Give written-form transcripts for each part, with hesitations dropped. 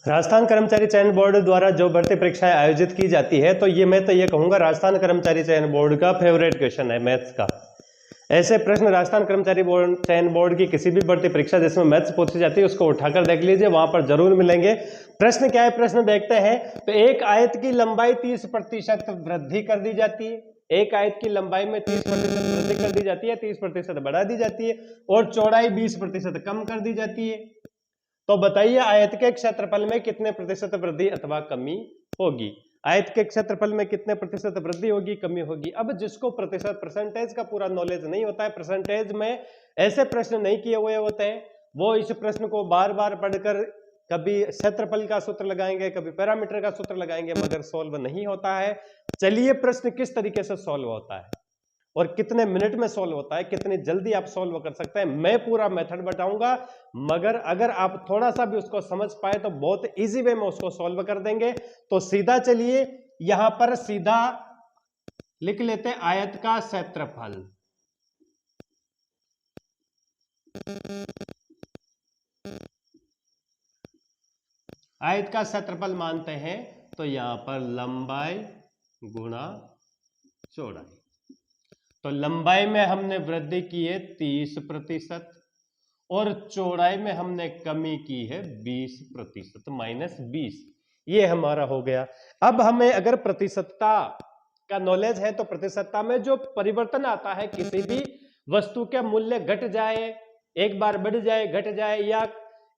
राजस्थान कर्मचारी चयन बोर्ड द्वारा जो भर्ती परीक्षाएं आयोजित की जाती है, तो मैं ये कहूंगा राजस्थान कर्मचारी चयन बोर्ड का फेवरेट क्वेश्चन है मैथ्स का। ऐसे प्रश्न राजस्थान कर्मचारी चयन बोर्ड की किसी भी भर्ती परीक्षा जिसमें मैथ्स पूछी जाती है उसको उठाकर देख लीजिए, वहां पर जरूर मिलेंगे। प्रश्न क्या है, प्रश्न देखते हैं। तो एक आयत की लंबाई 30% वृद्धि कर दी जाती है, एक आयत की लंबाई में 30% वृद्धि कर दी जाती है, 30% बढ़ा दी जाती है और चौड़ाई 20% कम कर दी जाती है। तो बताइए आयत के क्षेत्रफल में कितने प्रतिशत वृद्धि अथवा कमी होगी। आयत के क्षेत्रफल में कितने प्रतिशत वृद्धि होगी, कमी होगी। अब जिसको प्रतिशत परसेंटेज का पूरा नॉलेज नहीं होता है, परसेंटेज में ऐसे प्रश्न नहीं किए हुए होते हैं, वो इस प्रश्न को बार बार पढ़कर कभी क्षेत्रफल का सूत्र लगाएंगे, कभी पैरामीटर का सूत्र लगाएंगे, मगर सॉल्व नहीं होता है। चलिए प्रश्न किस तरीके से सॉल्व होता है और कितने मिनट में सॉल्व होता है, कितनी जल्दी आप सॉल्व कर सकते हैं, मैं पूरा मेथड बताऊंगा। मगर अगर आप थोड़ा सा भी उसको समझ पाए तो बहुत इजी वे में उसको सॉल्व कर देंगे। तो सीधा चलिए यहां पर सीधा लिख लेते हैं आयत का क्षेत्रफल। आयत का क्षेत्रफल मानते हैं तो यहां पर लंबाई गुणा चौड़ाई। तो लंबाई में हमने वृद्धि की है 30% और चौड़ाई में हमने कमी की है 20% -20। ये हमारा हो गया। अब हमें अगर प्रतिशतता का नॉलेज है तो प्रतिशतता में जो परिवर्तन आता है, किसी भी वस्तु के मूल्य घट जाए, एक बार बढ़ जाए, घट जाए, या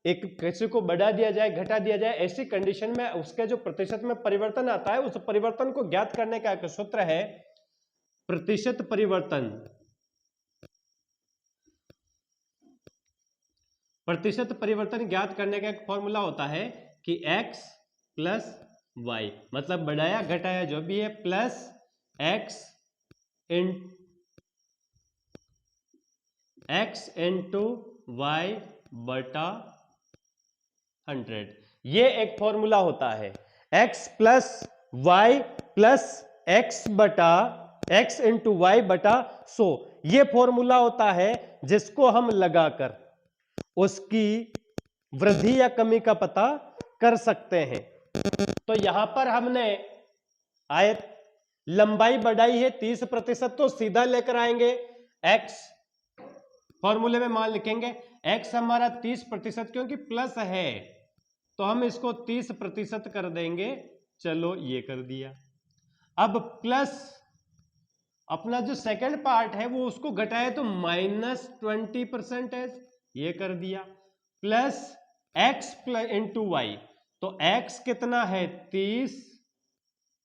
एक किसी को बढ़ा दिया जाए, घटा दिया जाए, ऐसी कंडीशन में उसके जो प्रतिशत में परिवर्तन आता है, उस परिवर्तन को ज्ञात करने का एक सूत्र है प्रतिशत परिवर्तन। प्रतिशत परिवर्तन ज्ञात करने का एक फॉर्मूला होता है कि x प्लस वाई, मतलब बढ़ाया घटाया जो भी है, प्लस x इंटू वाई बटा 100। ये एक फॉर्मूला होता है x plus y plus x बटा x इंटू वाई बटा 100। ये फॉर्मूला होता है जिसको हम लगाकर उसकी वृद्धि या कमी का पता कर सकते हैं। तो यहां पर हमने आयत लंबाई बढ़ाई है 30%, तो सीधा लेकर आएंगे x, फॉर्मूले में मान लिखेंगे x हमारा 30%, क्योंकि प्लस है तो हम इसको 30% कर देंगे। चलो ये कर दिया। अब प्लस अपना जो सेकंड पार्ट है वो उसको घटाए तो -20%, ये कर दिया। प्लस x इंटू वाई, तो x कितना है 30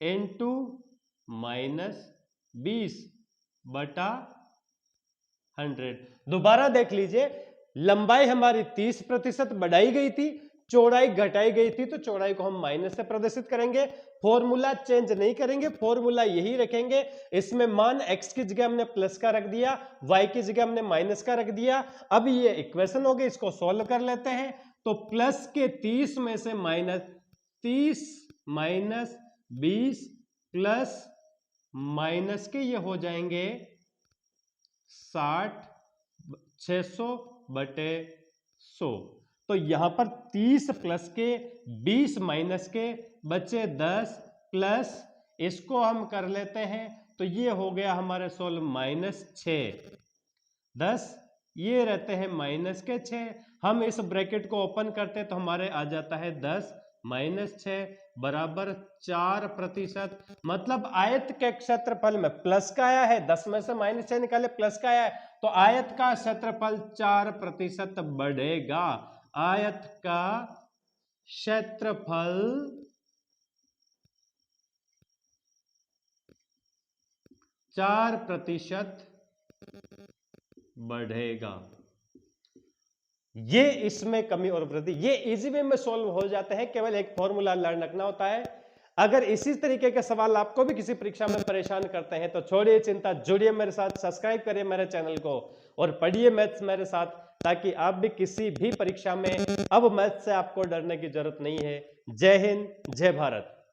इंटू -20 बटा 100। दोबारा देख लीजिए, लंबाई हमारी 30% बढ़ाई गई थी, चौड़ाई घटाई गई थी, तो चौड़ाई को हम माइनस से प्रदर्शित करेंगे। फॉर्मूला चेंज नहीं करेंगे, फॉर्मूला यही रखेंगे। इसमें मान x की जगह हमने प्लस का रख दिया, y की जगह हमने माइनस का रख दिया। अब ये इक्वेशन हो गई, इसको सॉल्व कर लेते हैं। तो प्लस के 30 में से -30 -20 प्लस माइनस के ये हो जाएंगे 60, 600 बटे 100। तो यहां पर 30 प्लस के 20 माइनस के बचे 10, प्लस इसको हम कर लेते हैं तो ये हो गया हमारे सोल -6, 10 ये रहते हैं -6। हम इस ब्रैकेट को ओपन करते हैं तो हमारे आ जाता है 10 -6 बराबर 4%। मतलब आयत के क्षेत्रफल में प्लस का आया है, 10 में से -6 निकाले, प्लस का आया है, तो आयत का क्षेत्रफल 4% बढ़ेगा। आयत का क्षेत्रफल 4% बढ़ेगा। ये इसमें कमी और वृद्धि, ये इजी वे में सॉल्व हो जाते हैं, केवल एक फॉर्मूला लर्न रखना होता है। अगर इसी तरीके के सवाल आपको भी किसी परीक्षा में परेशान करते हैं तो छोड़िए चिंता, जुड़िए मेरे साथ, सब्सक्राइब करिए मेरे चैनल को और पढ़िए मैथ्स मेरे साथ, ताकि आप भी किसी भी परीक्षा में अब मैथ्स से आपको डरने की जरूरत नहीं है। जय हिंद, जय भारत।